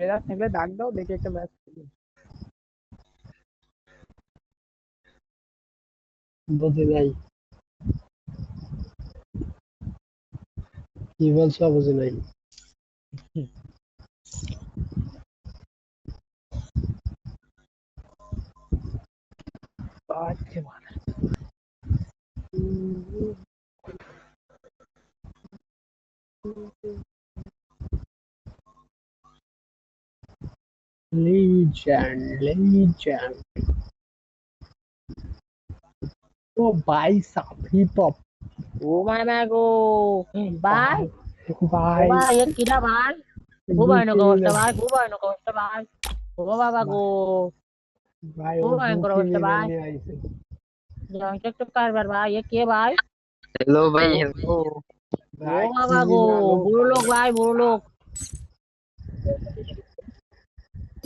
Player থাকলে ডাক দাও, দেখি একটা ম্যাচ খেলি। বুঝি নাই, কি বলছো বুঝি নাই। আচ্ছা লিজেন্ড। ও ভাই sub hip hop. Oh my मैं गो भाई। ओ ভাই भाई ये किधर भाई। खूप भयानक अवस्था भाई, खूप भयानक अवस्था भाई। ओ बाबा गो। ভাই ও खूप গু भयंकर अवस्था ক্রিমিনাল भाई। নিয়ে আইছে। जंचक तो कारभार भाई, ये के भाई। हेलो भाई ও हेलो। ভাই ओ बाबा गो। ক্রিমিনাল, ও बुरो ভাই लोग भाई, बुरो लोग।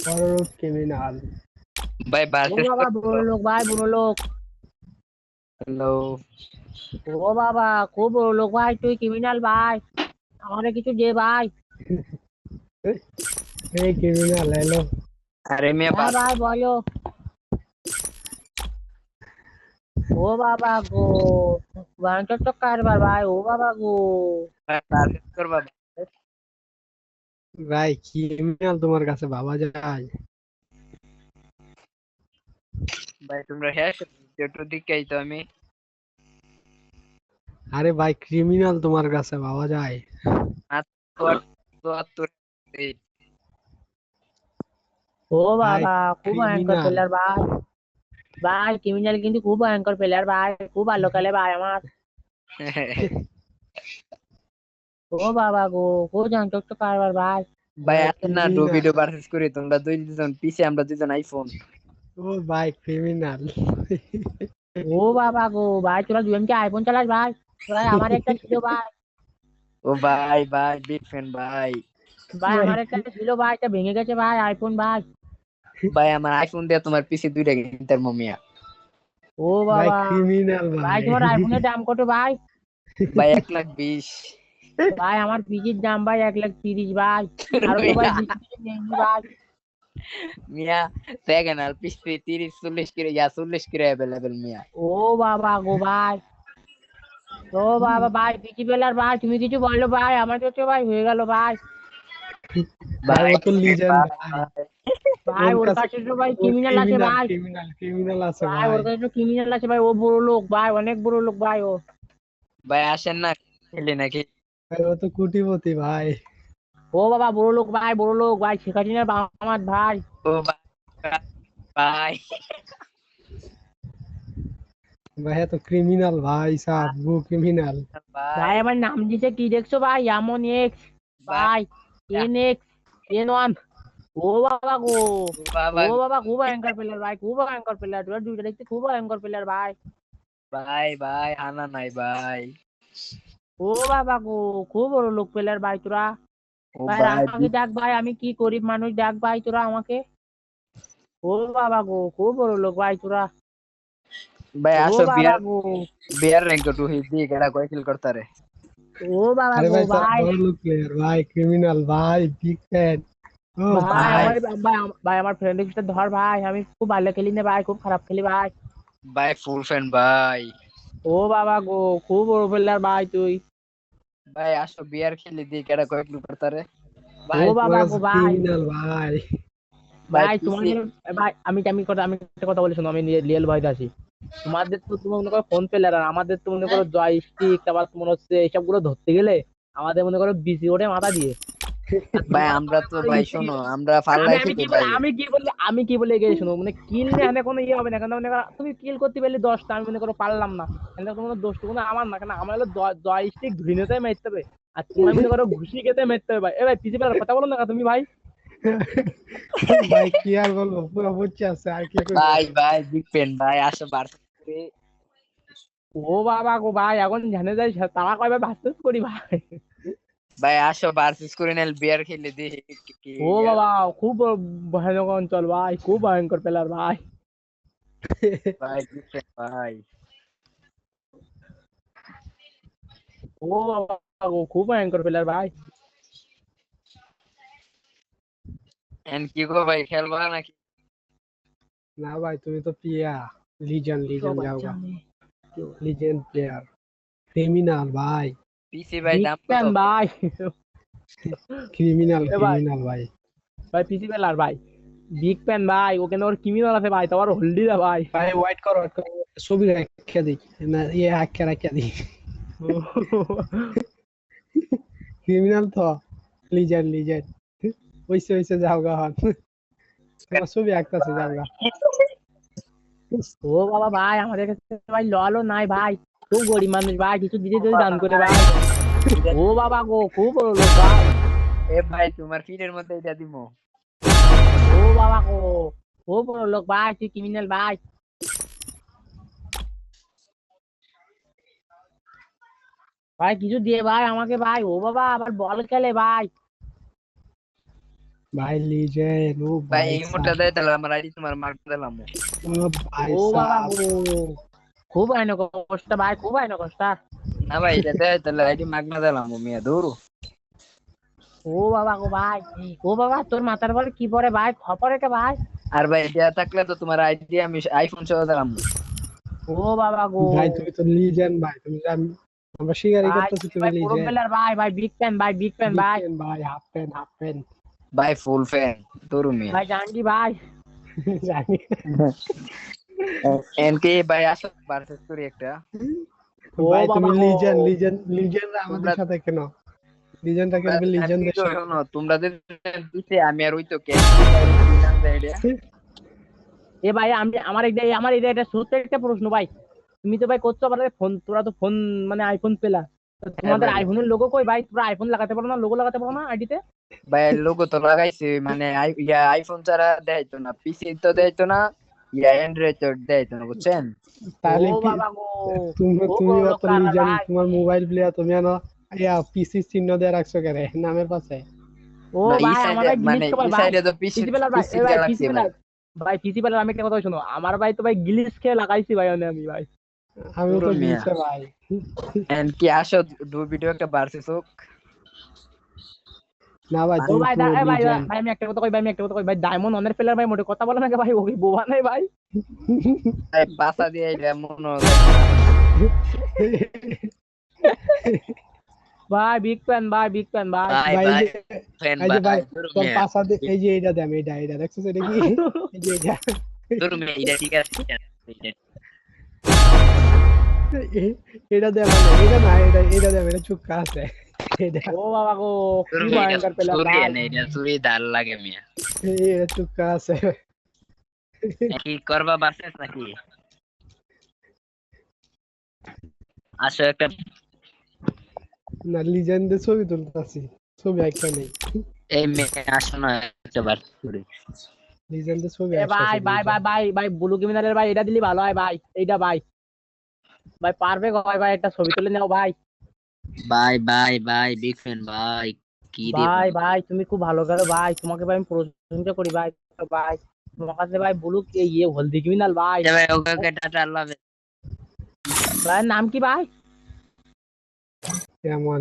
বড় ক্রিমিনাল। भाई ओ बारिश बाबा बुरो करो। लोग भाई, बुरो लोग। हेलो। ও বাবা খুব বড় লোক ভাই, তুই ক্রিমিনাল ভাই। আমারে কিছু দে ভাই। এই ক্রিমিনাল হ্যালো। अरे मैं হ্যাঁ ভাই বলো। ও বাবা গো। ভয়ঙ্কর তো কারবার ভাই, ও বাবা গো। बारिश कर बाबा। ভাই ক্রিমিনাল তোমার কাছে ভাবা যায়? भाई तुम रहे जेटो दिख गई तो हमें। আরে ভাই ক্রিমিনাল তোমার কাছে ভাবা যায়? हाथ तो ও ভাই বাবা খুব ভয়ঙ্কর ক্রিমিনাল। প্লেয়ার ভাই। ভাই ক্রিমিনাল কিন্তু খুব ভয়ঙ্কর প্লেয়ার ভাই, খুব ভালো খেলে ভাই আমার। ও বাবা গো। খুব ভয়ঙ্কর তো কারবার ভাই। ভাই ভাই আসেন না ডো ক্রিমিনাল। ভিডিও পারচেজ করি, তোমরা দুইজন পিছে আমরা দুইজন আইফোন। ও ভাই ক্রিমিনাল। ও বাবা গো ভাই, তোরা দুজন কি আইফোন চালাস ভাই? ভাই আমার একটা ছিল ভাই। ও ভাই ভাই বিগ ফ্যান ভাই। ভাই ভাই আমার একটা ছিল ভাই, এটা ভেঙে গেছে ভাই, আইফোন ভাই। ভাই আমার আইফোন দিয়ে তোমার পিছে দুইটা কিনতে মমিয়া। ও ভাই বাবা। ক্রিমিনাল ভাই ভাই। তোমার আইফোনের দাম কত ভাই? ভাই 1,20,000। ভাই আমার পিজির দাম ভাই 1,30,000 ভাই। আরো তো ভাই মিয়া বেশি কিছু নেই ভাই। মিয়া সেকেন্ড আর পিছে 30-40 করে 40 করে অ্যাভেলেবেল মিয়া। ও বাবা গো ভাই। ও বাবা ভাই, পিচি বেলার ভাই, তুমি কিছু বলো ভাই, আমার তো ভাই হয়ে গেল ভাই। ভাই ও ভাই তো লিজেন্ড ভাই। ভাই ভাই ওর ওর কাছে কাছে তো ভাই ও ক্রিমিনাল আছে ক্রিমিনাল ভাই। ক্রিমিনাল ক্রিমিনাল আছে ভাই ভাই। ওর কাছে তো ক্রিমিনাল আছে ভাই, ও বড় লোক ভাই, অনেক বড় লোক ভাই ও। ভাই আসেন না খেলি নাকি। ভাই ও তো কোটিপতি ভাই। ও বাবা বড় লোক ভাই, বড় লোক ভাই, শেখ হাসিনার আমার ভাই। ও ভাই ভাই ভাই এত ক্রিমিনাল ভাই সাব গু ক্রিমিনাল। ভাই ভাই আমার নাম দিছে কি দেখছো ভাই, এমন এক্স। ভাই ভাই এক্স N1। ও বাবা গো। ও বাবা ও বাবা খুব ভয়ঙ্কর প্লেয়ার ভাই, খুব ভয়ঙ্কর প্লেয়ার, তোরা দুইটা দেখতে খুব ভয়ঙ্কর প্লেয়ার ভাই। ভাই ভাই হানা নাই ভাই। ও বাবা গো। খুব বড় লোক প্লেয়ার ভাই তোরা। ও ভাই ভাই আমাকে ডাক ভাই, আমি কি গরিব মানুষ, ডাক ভাই তোরা আমাকে। ও বাবা গো খুব বড় লোক ভাই তোরা। ভাই ও আসো বাবা বিয়ার গো। বিয়ার র্যাঙ্ক টু হি দি কেডা কয় কিল করতারে। ও বাবা আরে গো ভাই সাব ভাই। বড় লোক প্লেয়ার ভাই ক্রিমিনাল ভাই বিগ ফ্যান। ও ভাই ভাই। আমার ভাই ভাই আমার ফ্রেন্ড লিস্টে ধর ভাই, আমি খুব ভালো খেলি না ভাই, খুব খারাপ খেলি ভাই। ভাই ফুল ফ্যান ভাই। ও বাবা গো। খুব বড় প্লেয়ার ভাই তুই। ভাই আসো বিয়ার খেলি দি কেডা কয় কিল করতারে। ও ভাই তোমার বাবা গো কাছে ভাই। ক্রিমিনাল ভাই। ভাই ভাই পিসি তোমাদের ভাই, আমি একটা কথা বলি শোনো, আমি রিয়েল ভয়েস আছি। তোমাদের তো তুমি মনে করো ফোন পেলার, আর আমাদের তো মনে করো জয়স্টিক, তারপর তোমার হচ্ছে এইসব গুলো ধরতে গেলে আমাদের মনে করো বিসি ওঠে মাথা দিয়ে। আর ভাই তোমার আমরা মনে তো করো ভাই ইসি। শোনো আমরা আমি পাল্লাই আমি খেতে কি বলে ভাই। আমি কি বলে গেছি শোনো, মানে কিল নিয়ে এখানে কোনো ইয়ে হবে না, কেন মনে করো তুমি কিল করতে পারলে 10টা, আমি মনে করো পারলাম না। এখানে তোমার দোষটা কোনো আমার না, কেন আমার হলো জয়স্টিক ধুইনেতে মারতে হবে। আর তোমার মনে করো ঘুষি খেতে মারতে হবে ভাই। এ ভাই পিছিয়ে কথা বলো না তুমি ভাই। ভাই কি আর বলবো, পুরো বুঝছে আছে আর কি করবো। ভাই ভাই বিগ ফ্যান ভাই আসো বার্সেলোনা। ও বাবা গো ভাই, এখন জানে যাই তারা কয়বার ভার্সেস করি ভাই। ভাই আসো ভার্সেস করে নেল বিয়ার খেলে দি কি ও বাবা খুব ভয়ানক অঞ্চল ভাই, খুব ভয়ঙ্কর প্লেয়ার ভাই। ভাই বিগ ফ্যান ভাই। ও বাবা গো খুব ভয়ঙ্কর প্লেয়ার ভাই। এন্ড কি গো ভাই খেলবা নাকি? না ভাই তুমি তো পিয়া লিজেন্ড সবাই যাওগা জানে লিজেন্ড প্লেয়ার ক্রিমিনাল ভাই পিসি ভাই বিগ দাম কত? ফ্যান ভাই ক্রিমিনাল এ ভাই ভাই ভাই পিসি পেলার ভাই বিগ ফ্যান ভাই ওখানে ওর ক্রিমিনাল আছে ভাই তোমার হোল্ডি দা ভাই ভাই ওয়াইট করো ছবি রাখা দিই না ইয়ে হাক্কা রাখা দিই ক্রিমিনাল তো লিজেন্ড হইছে যাওগা হন তোমার ছবি আঁকতাছে যাওগা ও বাবা ভাই আমাদের কাছে ভাই ললও নাই ভাই খুব গরিব মানুষ ভাই কিছু দিতে যদি দান করে ভাই ও বাবা গো খুব বড় লোক ভাই এ ভাই তোমার ফিডের মধ্যে এটা দিমু। ও বাবা গো খুব বড় লোক ভাই তুই ক্রিমিনাল ভাই ভাই কিছু দিয়ে ভাই আমাকে ভাই ও বাবা আবার বল খেলে ভাই ভাই লিজেন্ড ও ভাই ভাই এই মোটা দেয় তাহলে আমার আইডি তোমার মার্ক দিলাম। ও ভাই ও বাবা গো খুব আইন কষ্ট ভাই খুব আইন কষ্ট না ভাই এটা দেয় তাহলে আইডি মার্ক না দিলাম মিয়া দূর। ও বাবা গো ভাই ও বাবা তোর মাথার পরে কি পরে ভাই খপরে কে ভাই আর ভাই এটা থাকলে তো তোমার আইডি আমি আইফোন সহ দিলাম। ও বাবা গো ভাই তুমি তো লিজেন্ড ভাই তুমি আমরা স্বীকারই ভাই করতেছি তুমি ভাই পুরো লিজেন্ড প্লেয়ার ভাই বিগ ফ্যান ভাই ভাই হাফ প্যান্ট ভাই ফুল ফ্যান দূর মিয়া। ভাই জানকি ভাই জানি এনকে ভাই আসো ভার্সেস করি একটা। ও ভাই বাবা তুমি গো লিজেন্ড আমাদের তোমরা- সাথে কেন লিজেন্ডটা খেলবে লিজেন্ডের সাথে শোনো তোমরা যে দিতে আমি আর ওই তো কে এ ভাই আমি আমার এটা একটা সত্য একটা প্রশ্ন ভাই তুমি তো ভাই করছো আবার ফোন তোরা তো ফোন মানে আইফোন পেলা তো তোমাদের ভাই। আইফোনের লোগো কই ভাই তোমরা আইফোন লাগাতে পারো না লোগো লাগাতে পারো না আইডিতে ভাই লোগো তো লাগাইছে মানে আইফোন ছাড়া দেয়তো না, পিসি তো দেয়তো না, অ্যান্ড্রয়েড তো দেয়তো না বুঝছেন। তাহলে ও বাবা গো তুমি ও তুমি বড় অত লোক কারা লিজেন্ড ভাই তোমার মোবাইল প্লেয়ার তুমি জানো ইয়া পিসি চিহ্ন দিয়ে রাখছো কেন নামের পাশে ও না, ভাই আমার ভাই মানে গিলিস এই ভাই সাইডে তো পিসি পিসি পেলার ভাই পিসি এ ভাই দেয়া পিসি লাগছে পেলার ভাই পিসি পেলার আমি একটা কথা শোনো আমার ভাই তো ভাই গিলিস খেয়ে লাগাইছি ভাই আমি ভাই আমিও তো পুরো মিয়া। দিয়েছে ভাই এন্ড কি আসো দু ভিডিও একটা ভার্সেস হোক। না ভাই ও তুমি ভাই পুরো ভাই লিজেন্ড ভাই আমি একটা কথা কই ভাই ডায়মন্ড অনের প্লেয়ার ভাই মোটে কথা বলে না ভাই ওকে বোবা নাই ভাই ভাই পাসা দিয়ে এটা মনে হয় ভাই বিগ ফ্যান ভাই ভাই ভাই ভাই এই ফ্যান যে ভাই ভাই দূর তোর মিয়া পাশা এই যে এইটা দেম এইটা দেখছো এটা কি এই যে এইটা দূর মিয়া এটা ঠিক আছে এটা দেম এটা না এটা দেম এটা চুক্কা আছে এটা ও বাবা গো দূর কি মিয়া ভয়ঙ্কর প্লেয়ার চুরি ভাই এনে এটা চুরি দাল লাগে মিয়া। এটা চুক্কা আছে কি করবা ভার্সেস নাকি আসো একটা না লিজেন্ডের ছবি তুলতেছি ছবি একটা নেই এই মেয়ে আসো না একটা ভার্সেস করি। লিজেন্ডের ছবি এ একটা ভাই আছে, ভাই Legend। ভাই ব্লু ক্রিমিনালের ভাই এটা দিলি ভালো হয় ভাই এইটা ভাই ভাই পারবে হয় ভাই একটা ছবি তুলে নাও ভাই ভাই বিগ ফ্যান ভাই কি রে ভাই তুমি খুব ভালো খেলো ভাই তোমাকে ভাই আমি প্রশংসা করি ভাই ভাই তোমার কাছে ভাই ব্লু ইয়ে হলদি ক্রিমিনাল ভাই ভাই ওকে টাটা আল্লাহ হাফেজ। ভাই নাম কি ভাই এমন